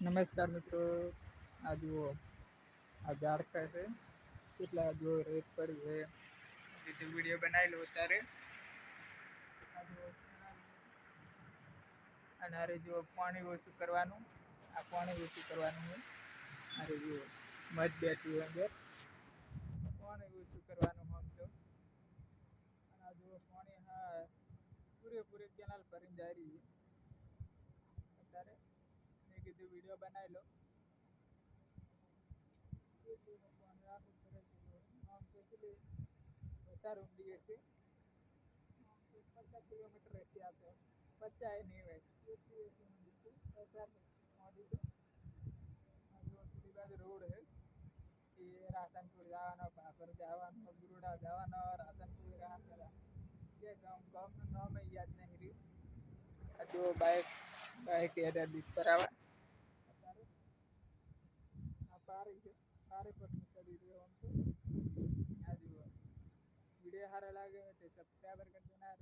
નમસ્કાર મિત્રો. આ જુઓ આ ઝાડખા છે કેટલા જો રેત પડી છે વિડીયો બનાવેલો અત્યારે અને અરે જો પાણી ઓછું કરવાનું આ પાણી ઓછું કરવાનું હોય અરે જો મધ બેઠી હોય અંદર પાણી ઓછું કરવાનું આમ તો અને આ જુઓ પાણી હા પૂરેપૂરી કેનાલ ભરીને જાય રહી અત્યારે મેં કીધું વિડીયો બનાવી લો વધારે ઊંડી હશે 50 કિલોમીટર હશે આ તો 50 એ નહીં હોય થોડી બાજુ રોડ હે એ રાધનપુર જવાનો ભાભર જવાનો બુરુડા જવાનો રાધનપુર ગામનું નામ યાદ નહીં રહ્યું જો બાઈક પર આવે આ પારી છે પારી પર ચડી રહ્યો આમ તો આ જુઓ વિડીયો સારો લાગે તો સબસ્ક્રાઈબર કરજો ના